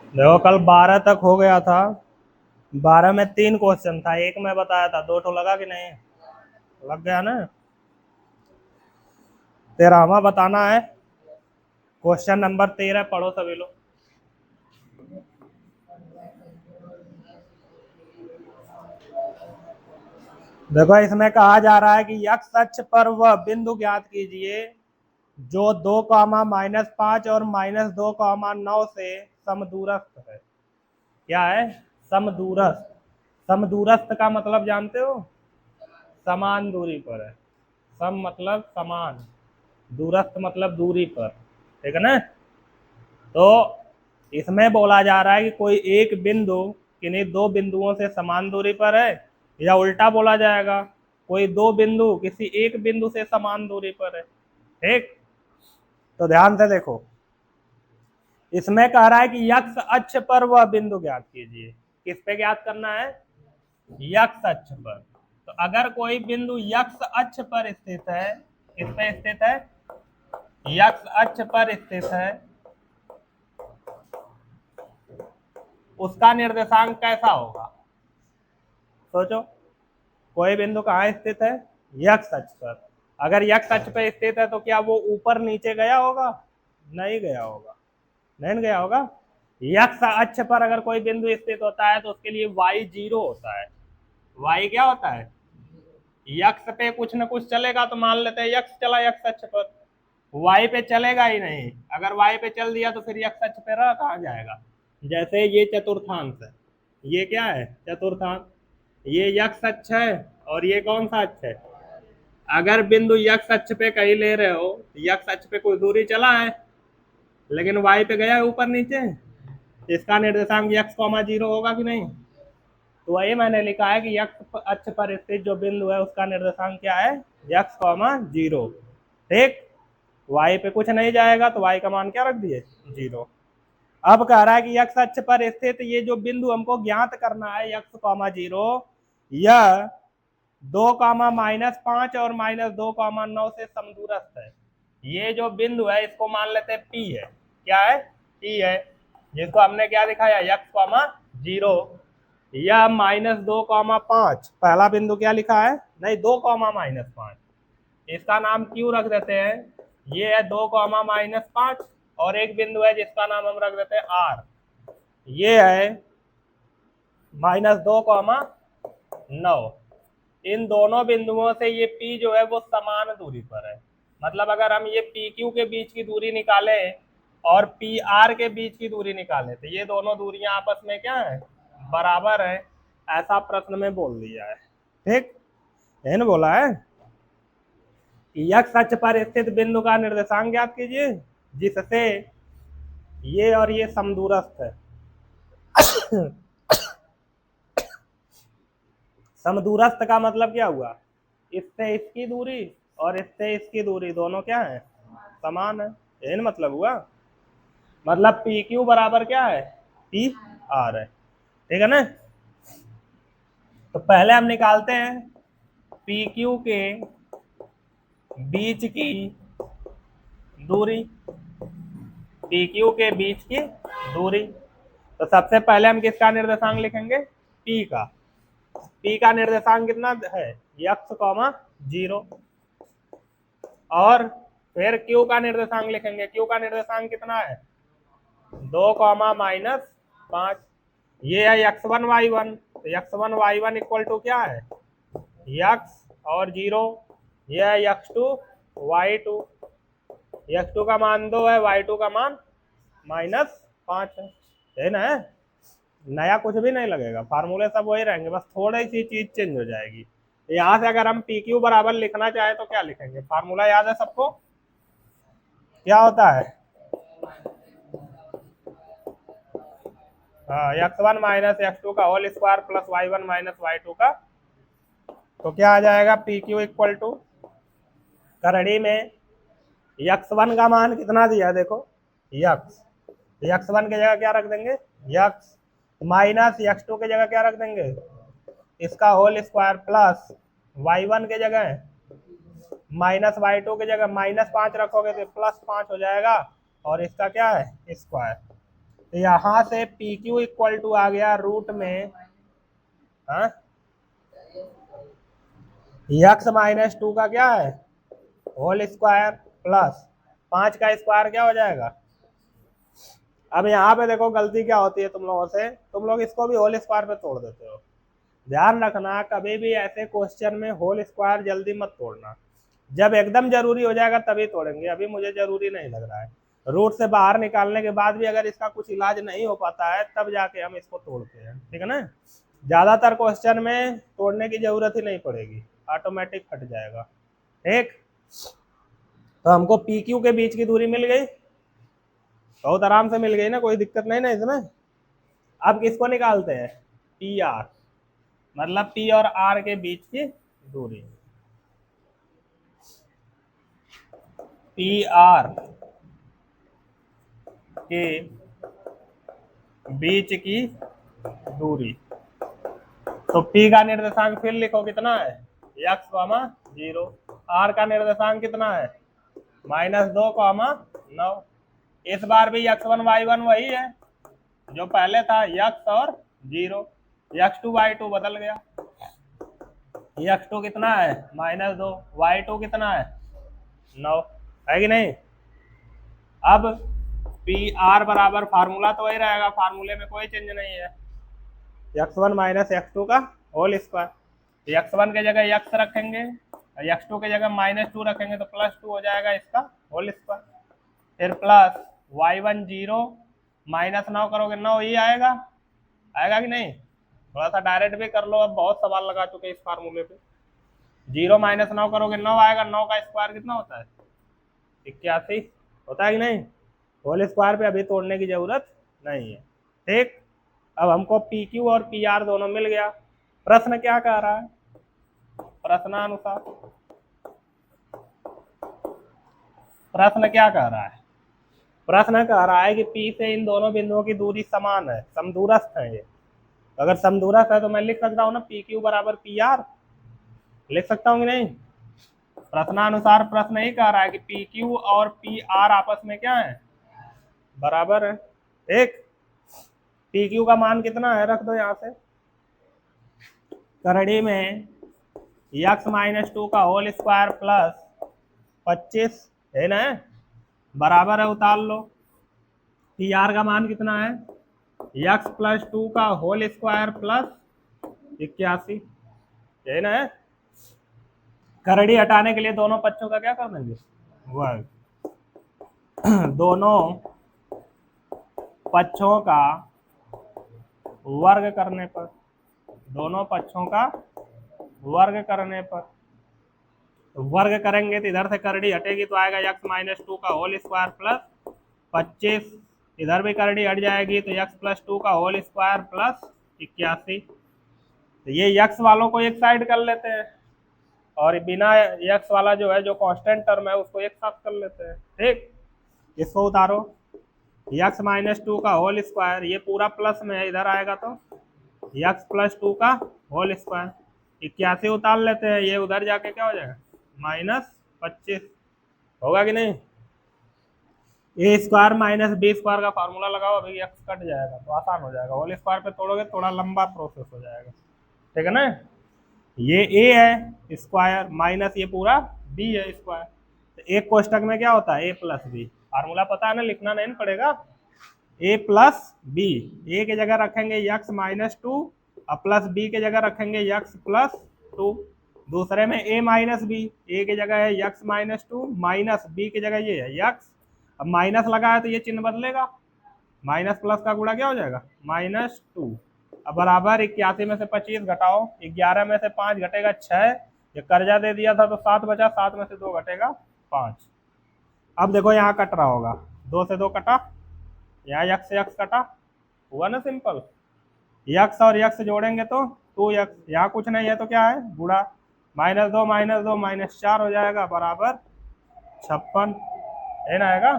देखो कल 12 तक हो गया था। 12 में 3 क्वेश्चन था, एक मैं बताया था, 2 तो लगा कि नहीं? लग गया ना? 13वां बताना है। क्वेश्चन नंबर 13 पढ़ो सभी लोग। देखो इसमें कहा जा रहा है कि एक्स अक्ष पर वह बिंदु ज्ञात कीजिए जो 2, -5 और -2, 9 से समदूरस्थ है। क्या है? समदूरस्थ। समदूरस्थ का मतलब जानते हो? समान दूरी पर है। सम मतलब समान, दूरस्थ मतलब दूरी पर। ठीक है ना? तो इसमें बोला जा रहा है कि कोई एक बिंदु किन्हीं 2 बिंदुओं से समान दूरी पर है, या उल्टा बोला जाएगा कोई 2 बिंदु किसी एक बिंदु से समान दूरी पर है। ठीक, तो ध्यान से देखो। इसमें कह रहा है कि यक्ष अक्ष पर वह बिंदु ज्ञात कीजिए। किस पे ज्ञात करना है? यक्ष अक्ष पर। तो अगर कोई बिंदु यक्ष अक्ष पर स्थित है, किस पे स्थित है? यक्ष अक्ष पर स्थित है, उसका निर्देशांक कैसा होगा? सोचो, कोई बिंदु कहाँ स्थित है? यक्ष अक्ष पर। अगर यक्ष अक्ष पर स्थित है तो क्या वो ऊपर नीचे गया होगा? नहीं गया होगा। नहीं गया होगा। यक्ष अक्ष पर अगर कोई बिंदु स्थित होता है तो उसके लिए y 0 होता है। y क्या होता है? यक्ष पे कुछ न कुछ चलेगा, तो मान लेते हैं यक्ष चला यक्ष अक्ष पर, y पे चलेगा ही नहीं। अगर y पे चल दिया तो फिर यक्ष अक्ष पे रह कहाँ जाएगा? जैसे ये चतुर्थांश है, ये क्या है? चतुर्थांश। ये यक्ष अक्ष है और ये कौन सा अक्ष है? अगर बिंदु यक्ष अक्ष पे कहीं ले रहे हो, यक्ष अक्ष पे कोई दूरी चला है लेकिन y पे गया है ऊपर नीचे, इसका निर्देशांक यक्ष कॉमा 0 होगा कि नहीं? तो वही मैंने लिखा है कि यक्ष अक्ष पर स्थित जो बिंदु है उसका निर्देशांक क्या है? यक्ष कॉमा 0। ठीक, y पे कुछ नहीं जाएगा तो y का मान क्या रख दिए? 0। अब कह रहा है कि यक्ष अक्ष पर स्थित ये जो बिंदु हमको ज्ञात करना है यक्ष कॉमा 0, यह 2, -5 और -2, 9 से समदूरस्थ है। ये जो बिंदु है इसको मान लेते हैं P है। क्या है? P है, जिसको हमने क्या दिखाया? यक्ष कॉमा 0। यह -2, 5, पहला बिंदु क्या लिखा है? नहीं, 2, -5, इसका नाम Q रख देते हैं। ये है 2, -5, और एक बिंदु है जिसका नाम हम रख देते हैं R। ये है -2, 9। इन दोनों बिंदुओं से ये P जो है वो समान दूरी पर है। मतलब अगर हम ये PQ के बीच की दूरी निकाले और PR के बीच की दूरी निकाले तो ये दोनों दूरियां आपस में क्या है? बराबर है। ऐसा प्रश्न में बोल दिया है। ठीक, है ना? बोला है कि यक्ष अक्ष पर स्थित बिंदु का निर्देशांक ज्ञात कीजिए जिससे ये और ये समदूरस्थ है। समदूरस्थ का मतलब क्या हुआ? इससे इसकी दूरी और इससे इसकी दूरी दोनों क्या है? समान है। यही मतलब हुआ। मतलब पी क्यू बराबर क्या है? पी आर है। ठीक है ना? तो पहले हम निकालते हैं पी क्यू के बीच की दूरी। पी क्यू के बीच की दूरी। तो सबसे पहले हम किसका निर्देशांक लिखेंगे? पी का। पी का निर्देशांक कितना है? यक्ष कॉमा 0। और फिर क्यू का निर्देशांक लिखेंगे। क्यू का निर्देशांक कितना है? 2, -5। ये है x1 y1। तो x1 y1 इक्वल टू क्या है? यक्स और 0। यह है x2 y2। x2 का मान 2 है, y2 का मान -5 है ना? नया कुछ भी नहीं लगेगा, फार्मूले सब वही रहेंगे, बस थोड़ी सी चीज चेंज हो जाएगी। यहाँ से अगर हम पी क्यू बराबर लिखना चाहे तो क्या लिखेंगे? फार्मूला याद है सबको? क्या होता है? हाँ, x1 - x2 का whole square plus y1 - y2 का। तो क्या आ जाएगा? पी क्यू इक्वल टू, करड़ी में x1 का मान कितना दिया देखो, यक्स। x1 की जगह क्या रख देंगे? यक्स। माइनस x2 की जगह क्या रख देंगे? इसका होल स्क्वायर प्लस y1 की जगह -y2 की जगह -5 रखोगे तो +5 हो जाएगा, और इसका क्या है? स्क्वायर। तो यहाँ से पी क्यू इक्वल टू आ गया रूट में यक्स माइनस टू का क्या है होल स्क्वायर प्लस 5 का स्क्वायर क्या हो जाएगा। अब यहाँ पे देखो गलती क्या होती है तुम लोगों से, तुम लोग इसको भी होल स्क्वायर पे तोड़ देते हो। ध्यान रखना कभी भी ऐसे क्वेश्चन में होल स्क्वायर जल्दी मत तोड़ना, जब एकदम जरूरी हो जाएगा तभी तोड़ेंगे, अभी मुझे जरूरी नहीं लग रहा है। रूट से बाहर निकालने के बाद भी अगर इसका कुछ इलाज नहीं हो पाता है तब जाके हम इसको तोड़ते हैं, ठीक है ना। ज्यादातर क्वेश्चन में तोड़ने की जरूरत ही नहीं पड़ेगी, ऑटोमेटिक हट जाएगा। ठीक, तो हमको पी क्यू के बीच की दूरी मिल गई, बहुत आराम से मिल गई ना, कोई दिक्कत नहीं ना इसमें। अब किसको निकालते हैं पी आर, मतलब पी और आर के बीच की दूरी, पी आर के बीच की दूरी। तो P का निर्देशांक फिर लिखो कितना है x, 0। R का निर्देशांक कितना है -2, 9। इस बार भी x1 y1 वही है जो पहले था, x और 0। x2 y2 बदल गया, x2 कितना है -2, y2 कितना है 9, है कि नहीं। अब पी आर बराबर फार्मूला तो वही रहेगा, फार्मूले में कोई चेंज नहीं है, x1 माइनस x2 का होल स्क्वायर। x1 के जगह x रखेंगे, x2 के जगह -2 रखेंगे तो +2 हो जाएगा इसका होल स्क्वायर। फिर प्लस y1 0 -9 करोगे 9 ही आएगा, आएगा कि नहीं। थोड़ा सा डायरेक्ट भी कर लो, अब बहुत सवाल लगा चुके इस फार्मूले पे। 0 -9 करोगे 9 आएगा, 9 का स्क्वायर कितना होता है 81 होता है कि नहीं। होल स्क्वायर पे अभी तोड़ने की जरूरत नहीं है। ठीक, अब हमको पी क्यू और पी आर दोनों मिल गया। प्रश्न क्या कह रहा है, प्रश्नानुसार प्रश्न क्या कह रहा है, प्रश्न कह रहा है कि P से इन दोनों बिंदुओं की दूरी समान है, समदूरस्थ है ये। अगर समदूरस्थ है तो मैं लिख सकता हूँ ना पी क्यू बराबर पी आर, लिख सकता हूँ कि नहीं। प्रश्नानुसार प्रश्न ही कह रहा है कि पी क्यू और पी आर आपस में क्या है बराबर है। एक पी क्यू का मान कितना है रख दो यहाँ से, करड़ी में x-2 का होल स्क्वायर प्लस 25 है ना, बराबर है, उतार लो। पी आर का मान कितना है x+2 का होल स्क्वायर प्लस 81 है ना। करड़ी हटाने के लिए दोनों पक्षों का क्या कर देंगे वर्ग, दोनों पक्षों का वर्ग करने पर, दोनों पक्षों का वर्ग करने पर, वर्ग करेंगे तो इधर से करड़ी हटेगी तो आएगा x-2 का होल स्क्वायर प्लस 25, इधर भी करड़ी हट जाएगी तो x+2 का होल स्क्वायर प्लस 81। तो ये x वालों को एक साइड कर लेते हैं और बिना x वाला जो है जो कांस्टेंट टर्म है उसको एक साथ कर लेते हैं। ठीक, इसको उतारो, x-2 का होल स्क्वायर, ये पूरा प्लस में है, इधर आएगा तो x+2 का होल स्क्वायर, 81 उतार लेते हैं, ये उधर जाके क्या हो जाएगा -25 होगा कि नहीं। ए स्क्वायर माइनस बी स्क्वायर का फार्मूला लगाओ, अभी x कट जाएगा तो आसान हो जाएगा, होल स्क्वायर पे तोड़ोगे थोड़ा लंबा प्रोसेस हो जाएगा, ठीक है ना। ये a है स्क्वायर माइनस ये पूरा b है स्क्वायर, तो एक कोष्टक में क्या होता है a प्लस बी, फार्मूला पता है ना, लिखना नहीं पड़ेगा। a प्लस बी, ए के जगह रखेंगे x-2 और प्लस बी के जगह रखेंगे x+2, दूसरे में a माइनस बी, ए की जगह है x-2 माइनस बी की जगह ये है x, अब माइनस लगा है तो ये चिन्ह बदलेगा, माइनस प्लस का गुणा क्या हो जाएगा -2, अब बराबर 81 में से 25 घटाओ, 11 में से 5 घटेगा 6, ये कर्जा दे दिया था तो 7 बचा, 7 में से 2 घटेगा 5। अब देखो यहाँ कट रहा होगा, 2 से 2 कटा, यहाँ x से x कटा, हुआ ना सिंपल, x और x जोड़ेंगे तो 2x, यहाँ कुछ नहीं है तो क्या है गुणा, -2 -4 हो जाएगा बराबर 56 है ना, आएगा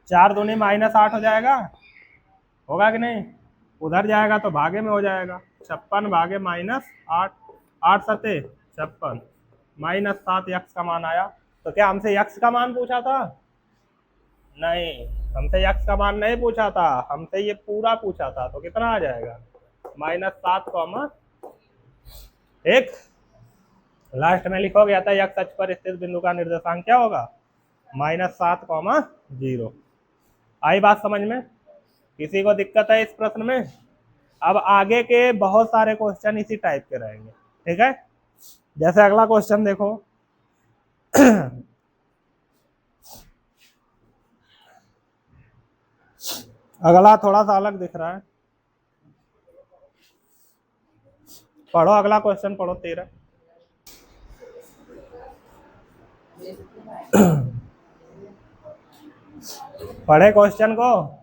4 दूनी -8 हो जाएगा, होगा कि नहीं, उधर जाएगा तो भागे में हो जाएगा, 56 भागे -8, 8 सते 56, -7 x का मान आया। तो क्या हमसे x का मान पूछा था, नहीं, हमसे x का मान नहीं पूछा था, हमसे ये पूरा पूछा था, तो कितना आ जाएगा -7, एक लास्ट में लिखो गया था x अक्ष पर स्थित बिंदु का निर्देशांक क्या होगा -7, 0। आई बात समझ में? किसी को दिक्कत है इस प्रश्न में? अब आगे के बहुत सारे क्वेश्चन इसी टाइप के रहेंगे, ठीक है। जैसे अगला क्वेश्चन देखो अगला थोड़ा सा अलग दिख रहा है, पढ़ो अगला क्वेश्चन, पढ़ो 13। पढ़े क्वेश्चन को?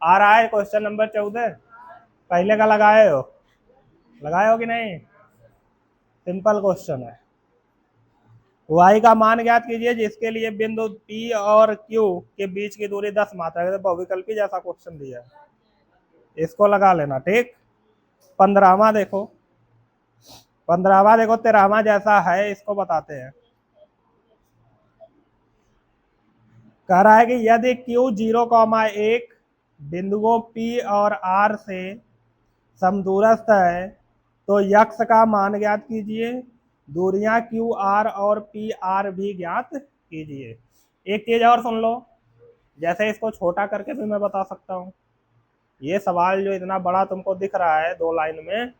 आ रहा है क्वेश्चन नंबर 14, पहले का लगाए हो कि नहीं? सिंपल क्वेश्चन है। y का मान ज्ञात कीजिए जिसके लिए बिंदु P और Q के बीच की दूरी 10 मात्रा है। तो बहुविकल्पी जैसा क्वेश्चन दिया है, इसको लगा लेना, ठीक। 15वां देखो, 13वां जैसा है, इसको बताते हैं। कह रहा है कि यदि Q 0,1 बिंदुओं P और R से समदूरस्थ है तो यक्ष का मान ज्ञात कीजिए, दूरियां QR और PR भी ज्ञात कीजिए। एक चीज और सुन लो, जैसे इसको छोटा करके भी मैं बता सकता हूँ। ये सवाल जो इतना बड़ा तुमको दिख रहा है 2 लाइन में,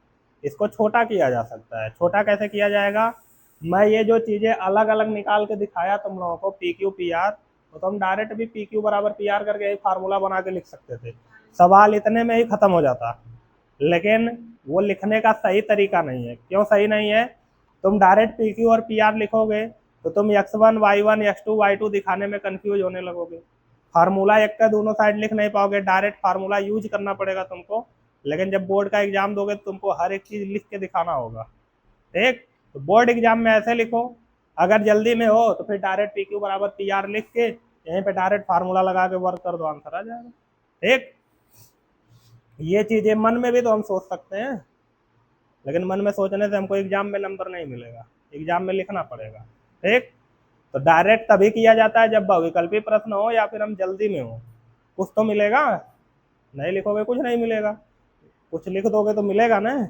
इसको छोटा किया जा सकता है। छोटा कैसे किया जाएगा? मैं ये जो चीजें अलग अलग निकाल के दिखाया तुम लोगों को, PQ PR, तो तुम डायरेक्ट भी PQ बराबर PR करके एक फार्मूला बना के लिख सकते थे, सवाल इतने में ही खत्म हो जाता। लेकिन वो लिखने का सही तरीका नहीं है। क्यों सही नहीं है? तुम डायरेक्ट PQ और PR लिखोगे तो तुम x1 y1 x2 y2 दिखाने में कंफ्यूज होने लगोगे। फार्मूला एक का दोनों साइड लिख नहीं पाओगे, डायरेक्ट फार्मूला यूज करना पड़ेगा तुमको। लेकिन जब बोर्ड का एग्जाम दोगे तो तुमको हर एक चीज लिख के दिखाना होगा, ठीक। तो बोर्ड एग्जाम में ऐसे लिखो, अगर जल्दी में हो तो फिर डायरेक्ट PQ बराबर PR लिख के यहीं पे डायरेक्ट फार्मूला लगा के वर्क कर दो, आंसर आ जाएगा, ठीक। ये चीजें मन में भी तो हम सोच सकते हैं, लेकिन मन में सोचने से हमको एग्जाम में नंबर नहीं मिलेगा, एग्जाम में लिखना पड़ेगा, ठीक। तो डायरेक्ट तभी किया जाता है जब बहुविकल्पी प्रश्न हो या फिर हम जल्दी में हो, कुछ तो मिलेगा। नहीं लिखोगे कुछ नहीं मिलेगा, कुछ लिख दोगे तो मिलेगा ना।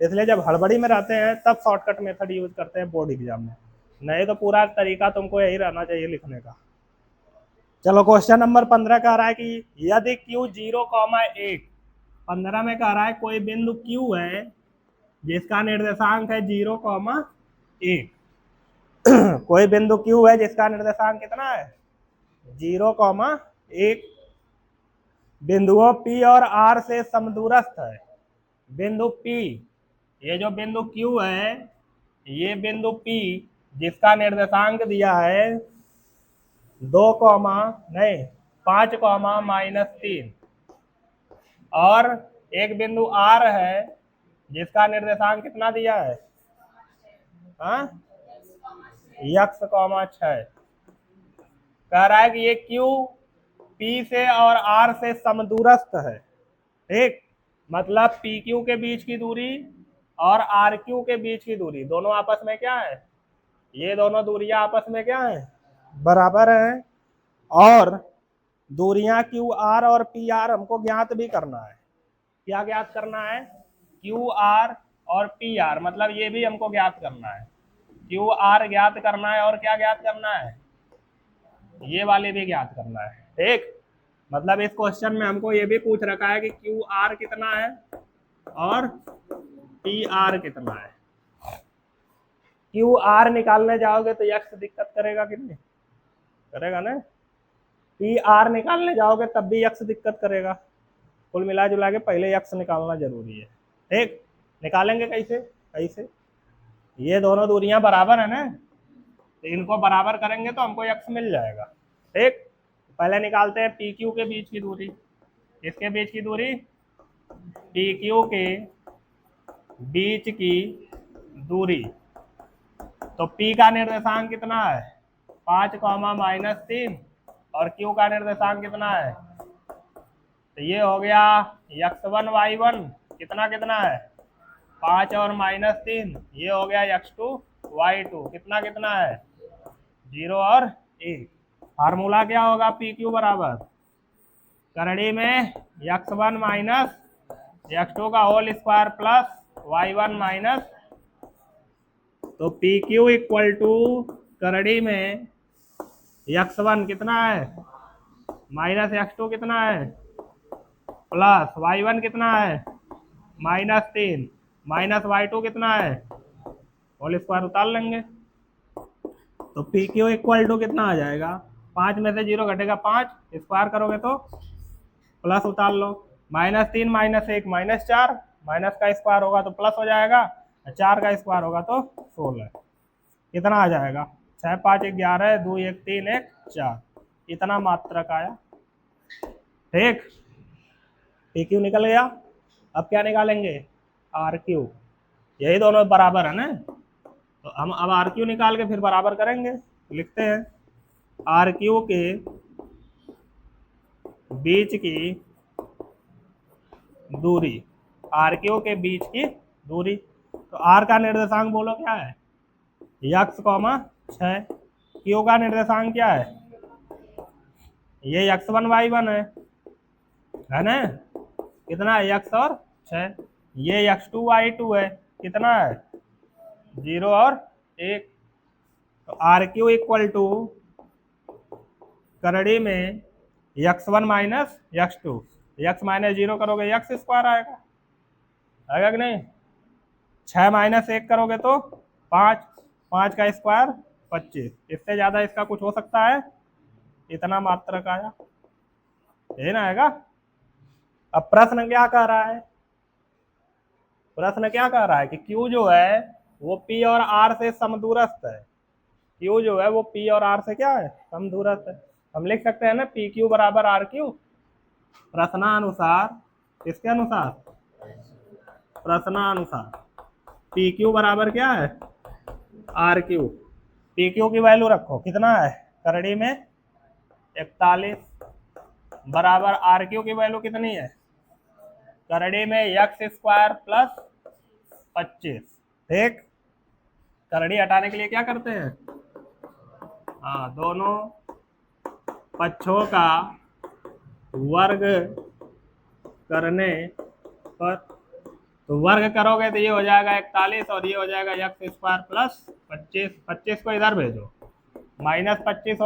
इसलिए जब हड़बड़ी में रहते हैं तब शॉर्टकट मेथड यूज करते हैं बोर्ड एग्जाम में, नहीं तो पूरा तरीका तुमको यही रहना चाहिए लिखने का। चलो क्वेश्चन नंबर 15 कह रहा है कि यदि Q 0,1, 15 में कह रहा है कोई बिंदु Q है जिसका निर्देशांक है 0,1 कोई बिंदु Q है जिसका निर्देशांक कितना है 0,1, बिंदुओं P और R से समदूरस्थ है। बिंदु P, ये जो बिंदु Q है, ये बिंदु P जिसका निर्देशांक दिया है 5,-3, और एक बिंदु R है जिसका निर्देशांक कितना दिया है x,6। कह रहा है कि ये Q P से और R से समदूरस्थ है, ठीक। मतलब PQ के बीच की दूरी और RQ के बीच की दूरी दोनों आपस में क्या है, ये दोनों दूरियां आपस में क्या है, बराबर है। और दूरियां QR और PR हमको ज्ञात भी करना है। क्या ज्ञात करना है? QR और PR, मतलब ये भी हमको ज्ञात करना है। QR ज्ञात करना है और क्या ज्ञात करना है, ये वाले भी ज्ञात करना है, ठीक। मतलब इस क्वेश्चन में हमको ये भी पूछ रखा है कि QR कितना है और PR कितना है। QR निकालने जाओगे तो x दिक्कत करेगा कि नहीं करेगा ना, PR निकालने जाओगे तब भी x दिक्कत करेगा। कुल मिला जुला के पहले x निकालना जरूरी है, ठीक। निकालेंगे कैसे? कैसे? ये दोनों दूरियां बराबर है ना, तो इनको बराबर करेंगे तो हमको x मिल जाएगा, ठीक। पहले निकालते हैं PQ के बीच की दूरी। इसके बीच की दूरी PQ के बीच की दूरी, तो P का निर्देशांक कितना है 5,-3 और Q का निर्देशांक कितना है, तो ये हो गया x1 y1 कितना कितना है 5 और -3, ये हो गया x2 y2 कितना कितना है 0 और 1। फार्मूला क्या होगा PQ बराबर करड़ी में x1 माइनस x2 का whole square plus y1 minus, तो पी क्यू इक्वल टू करड़ी में x1 कितना है माइनस x2 कितना है प्लस y1 कितना है -3 माइनस y2 कितना है होल स्क्वायर उतार लेंगे, तो पी क्यू इक्वल टू कितना आ जाएगा, 5 में से 0 घटेगा 5, स्क्वायर करोगे तो प्लस उतार लो, -3 -1 -4, माइनस का स्क्वायर होगा तो प्लस हो जाएगा, 4 का स्क्वायर होगा तो 16, कितना आ जाएगा 6 5 11 2 1 3 1 4, इतना मात्रक आया। ठीक, पी क्यू निकल गया। अब क्या निकालेंगे आर क्यू, यही दोनों बराबर है ना, तो हम अब आर क्यू निकाल के फिर बराबर करेंगे। लिखते हैं आर क्यू के बीच की दूरी, आर क्यू के बीच की दूरी, तो आर का निर्देशांक बोलो क्या है x, 6, क्यू का निर्देशांक क्या है ये x1 y1 है ना, कितना है x और 6, ये x2 y2 है, कितना है 0 और 1, तो आर क्यू इक्वल टू करड़ी में x1 minus x2, x minus 0 करोगे x स्क्वायर आएगा कि नहीं, 6 माइनस 1 करोगे तो 5, 5 का स्क्वायर 25, इससे ज्यादा इसका कुछ हो सकता है, इतना मात्रक आया, यही ना आएगा। अब प्रश्न क्या कह रहा है, प्रश्न क्या कह रहा है कि Q जो है वो P और R से समदूरस्थ है, Q जो है वो P और R से क्या है समदूरस्थ है, हम लिख सकते हैं ना PQ बराबर RQ, प्रश्नानुसार, किसके अनुसार प्रश्नानुसार PQ बराबर क्या है RQ, PQ की वैल्यू रखो कितना है करड़ी में 41 बराबर RQ की वैल्यू कितनी है करड़ी में x स्क्वायर प्लस 25। ठीक, करड़ी हटाने के लिए क्या करते हैं, हाँ दोनों पक्षों का वर्ग करने पर, तो वर्ग करोगे तो ये हो जाएगा 41 और ये हो जाएगा x स्क्वायर प्लस 25, 25 को इधर भेजो -25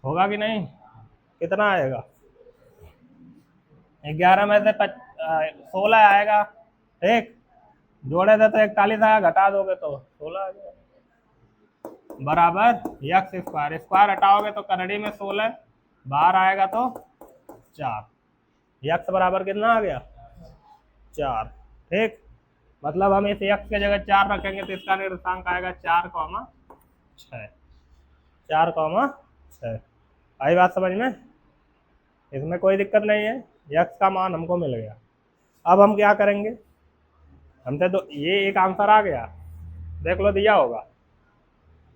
होगा कि नहीं, कितना आएगा 11 में से 16 आएगा। ठीक, जोड़े थे तो 41 आया, घटा दोगे तो 16 आ जाएगा बराबर x स्क्वायर, स्क्वायर हटाओगे तो करड़ी में 16 बाहर आएगा तो 4, x बराबर कितना आ गया 4। ठीक, मतलब हम इस x की जगह 4 रखेंगे तो इसका निर्देशांक आएगा 4,6, 4,6। आई बात समझ में, इसमें कोई दिक्कत नहीं है, x का मान हमको मिल गया। अब हम क्या करेंगे, हमसे तो ये एक आंसर आ गया, देख लो दिया होगा।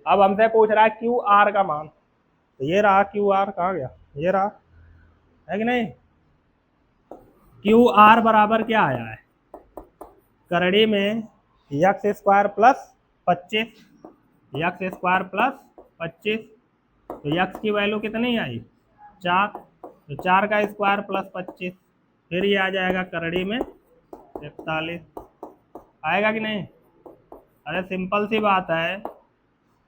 अब हमसे पूछ रहा है क्यू आर का मान, तो ये रहा क्यू आर, कहाँ गया, ये रहा, है कि नहीं, क्यू आर बराबर क्या आया है करड़ी में x square plus 25, x square plus 25, तो x की वैल्यू कितनी आई 4, तो 4 का स्क्वायर प्लस 25, फिर ये आ जाएगा करड़ी में 41, आएगा कि नहीं, अरे सिंपल सी बात है,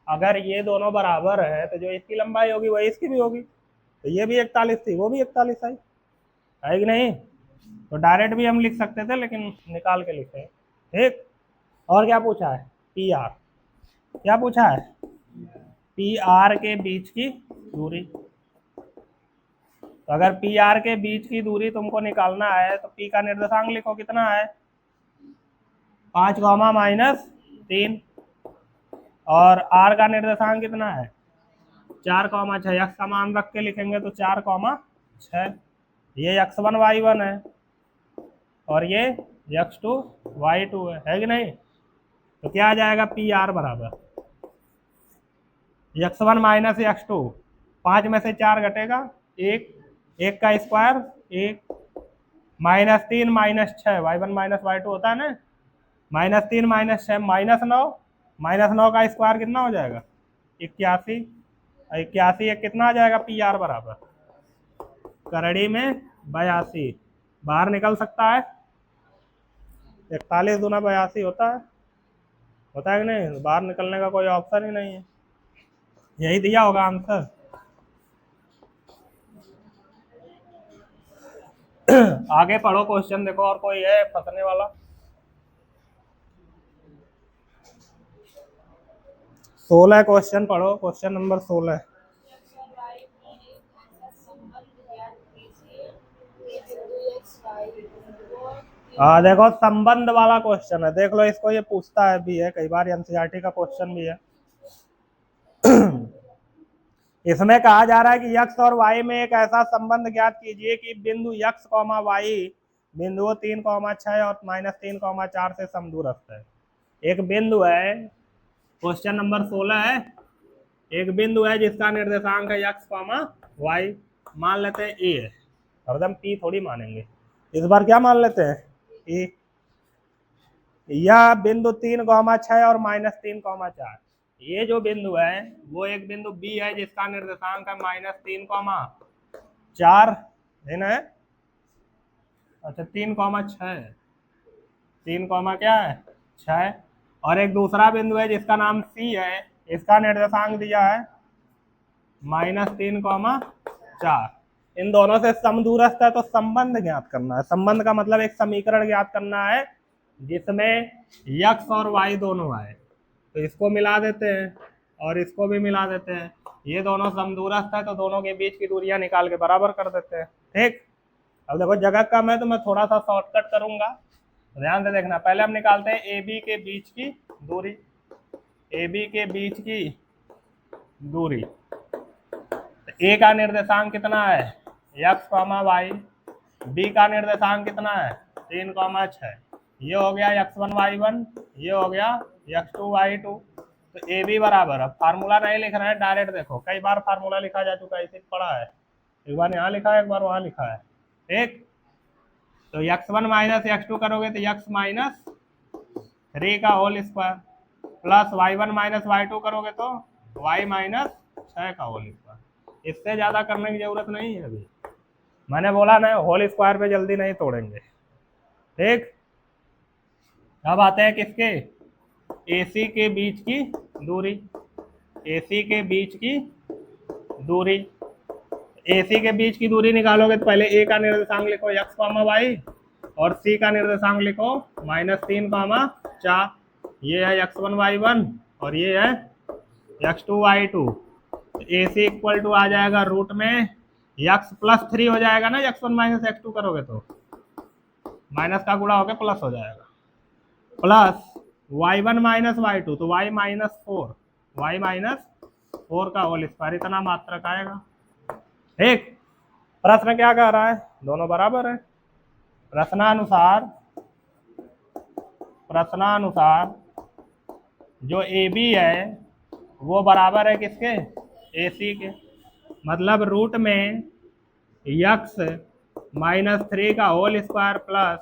अगर ये दोनों बराबर है तो जो इसकी लंबाई होगी वही इसकी भी होगी, तो ये भी 41 थी वो भी 41 आई, है कि नहीं, तो डायरेक्ट भी हम लिख सकते थे लेकिन निकाल के लिखे। ठीक, और क्या पूछा है पी आर, क्या पूछा है पी आर के बीच की दूरी, तो अगर पी आर के बीच की दूरी तुमको निकालना है तो पी का निर्देशांक लिखो कितना है 5, -3, और आर का निर्देशांक कितना है 4,6, x का मान रख के लिखेंगे तो 4,6, ये x1 y1 है और ये x2 y2 है कि नहीं, तो क्या आ जाएगा पी आर बराबर x1 माइनस x2, 5 में से 4 घटेगा 1, 1 का स्क्वायर 1, -3 -6 y1 माइनस y2 होता है ना, -3 -6 -9, -9 का स्क्वायर कितना हो जाएगा 81, 81 एक कितना आ जाएगा पी आर बराबर करड़ी में 82 बाहर निकल सकता है। 41 दूना 82 होता है कि नहीं? बाहर निकलने का कोई ऑप्शन ही नहीं है, यही दिया होगा आंसर। आगे पढ़ो क्वेश्चन, देखो और कोई है फंसने वाला। 16 क्वेश्चन पढ़ो, क्वेश्चन नंबर 16। हाँ देखो संबंध वाला क्वेश्चन है, देख लो इसको, ये पूछता है भी है कई बार, एनसीईआरटी का क्वेश्चन भी है। इसमें कहा जा रहा है कि यक्स और वाई में एक ऐसा संबंध ज्ञात कीजिए कि बिंदु यक्स कॉमा वाई बिंदुओं 3,6 और -3,4 से समदूरस्थ है। एक बिंदु है, क्वेश्चन नंबर 16 है, एक बिंदु है जिसका निर्देशांक है यक्स कॉमा वाई, मान लेते हैं ए है, हरदम पी थोड़ी मानेंगे, इस बार क्या मान लेते हैं ए। यह बिंदु 3,6 और -3,4, ये जो बिंदु है वो एक बिंदु बी है जिसका निर्देशांक है -3,4 है। अच्छा 3,6, 3, क्या है 6, और एक दूसरा बिंदु है जिसका नाम सी है, इसका निर्देशांक दिया है -3,4। इन दोनों से समदूरस्थ है तो संबंध ज्ञात करना है। संबंध का मतलब एक समीकरण ज्ञात करना है जिसमें यक्स और वाई दोनों आए, तो इसको मिला देते हैं और इसको भी मिला देते हैं, ये दोनों समदूरस्थ है तो दोनों के बीच की दूरियां निकाल के बराबर कर देते हैं। ठीक, अब देखो जगह कम है तो मैं थोड़ा सा शॉर्टकट करूंगा, ध्यान से देखना। पहले हम निकालते हैं ए बी के बीच की दूरी, ए बी के बीच की दूरी, तो ए का निर्देशांक कितना है यक्स कॉमा वाई, बी का निर्देशांक कितना है 3,6, ये हो गया x1 y1, ये हो गया x2 y2। तो ए बी बराबर, अब फार्मूला नहीं लिख रहे हैं डायरेक्ट, देखो कई बार फार्मूला लिखा जा चुका है, इसे पढ़ा है, एक बार यहाँ लिखा है एक बार वहां लिखा है। ठीक, तो x1 माइनस x2 करोगे तो x माइनस 3 का whole square plus y1 minus y2 करोगे तो y माइनस 6 का होल स्क्वायर। इससे ज्यादा करने की जरूरत नहीं है, अभी मैंने बोला ना होल स्क्वायर पे जल्दी नहीं तोड़ेंगे। ठीक, अब आते हैं किसके, AC के बीच की दूरी, AC के बीच की दूरी, AC के बीच की दूरी निकालोगे तो पहले A का निर्देशांक लिखो x कॉमा वाई और C का निर्देशांक लिखो -3,4, ये है x1 y1 और ये है x2 y2। AC equal to आ जाएगा रूट में x + 3 हो जाएगा ना, x1 - x2 करोगे तो माइनस का गुणा होकर प्लस हो जाएगा, प्लस y1 - y2 तो y -4, y -4 का होल स्क्वायर, इतना मात्रक आएगा। ठीक, प्रश्न क्या कह रहा है, दोनों बराबर है। प्रश्नानुसार जो AB है वो बराबर है किसके, AC के, मतलब रूट में x -3 का होल स्क्वायर प्लस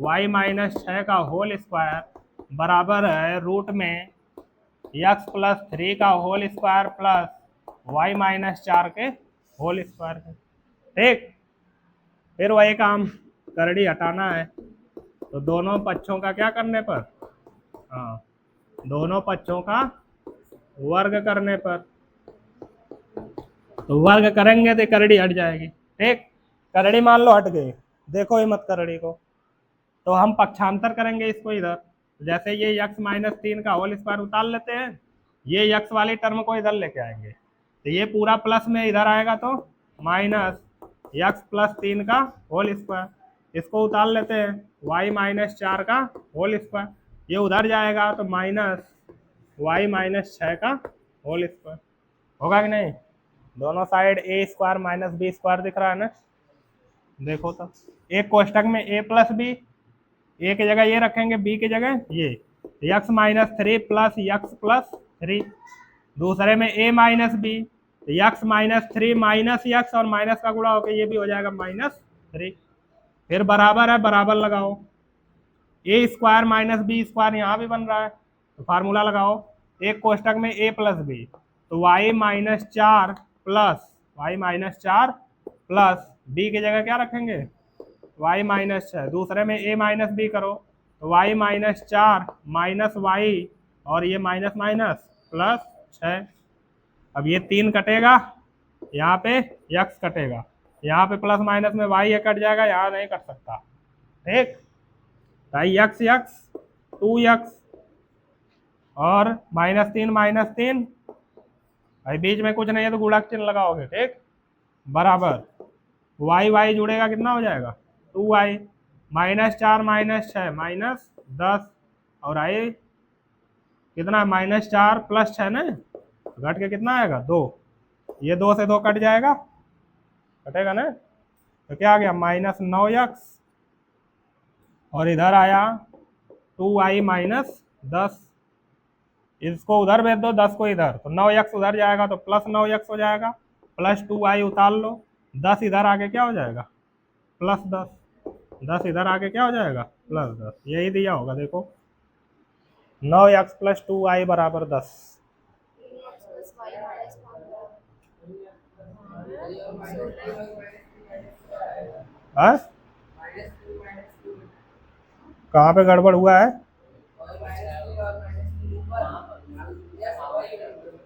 y -6 का होल स्क्वायर बराबर है रूट में x + 3 का होल स्क्वायर प्लस y -4 के होल स्क्वायर है। ठीक, फिर वही काम, करड़ी हटाना है तो दोनों पक्षों का क्या करने पर, हाँ दोनों पक्षों का वर्ग करने पर, तो वर्ग करेंगे तो करड़ी हट जाएगी। ठीक, करड़ी मान लो हट गई, देखो ही मत करड़ी को, तो हम पक्षांतर करेंगे इसको इधर, जैसे ये x -3 का होल स्क्वायर उतार लेते हैं, ये x वाली टर्म को इधर लेके आएंगे तो ये पूरा प्लस में इधर आएगा तो -x + 3 का होल स्क्वायर, इसको उतार लेते हैं y -4 का होल स्क्वायर, ये उधर जाएगा तो -y -6 का होल स्क्वायर होगा कि नहीं। दोनों साइड a² - b² दिख रहा है ना, देखो तो एक कोष्टक में a + b, a की जगह ये रखेंगे, b की जगह ये, x -3 प्लस x + 3, दूसरे में a - b, x -3 minus x और माइनस का गुणा होकर ये भी हो जाएगा -3, फिर बराबर है, बराबर लगाओ, a² - b² यहाँ भी बन रहा है तो फार्मूला लगाओ, एक कोष्टक में a + b तो y -4 प्लस बी की जगह क्या रखेंगे, y माइनस 6। दूसरे में a माइनस बी करो तो y माइनस 4 माइनस वाई, और ये माइनस माइनस प्लस 6। अब ये 3 कटेगा, यहाँ पे x कटेगा, यहाँ पे प्लस माइनस में y ये कट जाएगा, यहाँ नहीं कट सकता। ठीक, ताई x x 2x और -3 भाई बीच में कुछ नहीं है तो गुणक चिन्ह लगाओगे। ठीक, बराबर y y जुड़ेगा कितना हो जाएगा 2y, -4 -6 -10, और आई कितना -4 + 6 ना, घट के कितना आएगा 2। ये 2 से 2 कट जाएगा, कटेगा ना, तो क्या आ गया -9x, और इधर आया 2y -10। इसको उधर भेज दो, 10 को इधर, तो 9x उधर जाएगा तो +9x हो जाएगा, +2y उतार लो, 10 इधर आके क्या हो जाएगा +10, 10 इधर आके क्या हो जाएगा +10। यही दिया होगा देखो, 9x + 2y = 10। हाँ, कहाँ पे गड़बड़ हुआ है,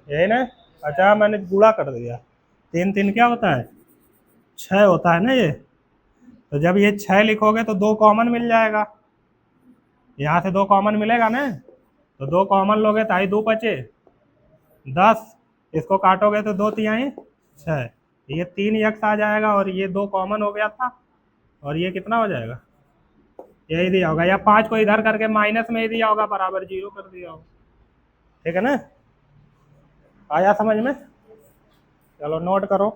यही ना। अच्छा, मैंने गुणा कर दिया, 3 3 क्या होता है 6 होता है ना ये, तो जब ये 6 लिखोगे तो 2 कॉमन मिल जाएगा, यहाँ से 2 कॉमन मिलेगा ना, तो 2 कॉमन लोगे तो 2 बचे 10, इसको काटोगे तो 2 तिहाई 6, ये 3x आ जाएगा, और ये 2 कॉमन हो गया था, और ये कितना हो जाएगा, यही दिया होगा, या 5 को इधर करके माइनस में ही दिया होगा, बराबर 0 कर दिया होगा। ठीक है ना, आया समझ में, चलो नोट करो।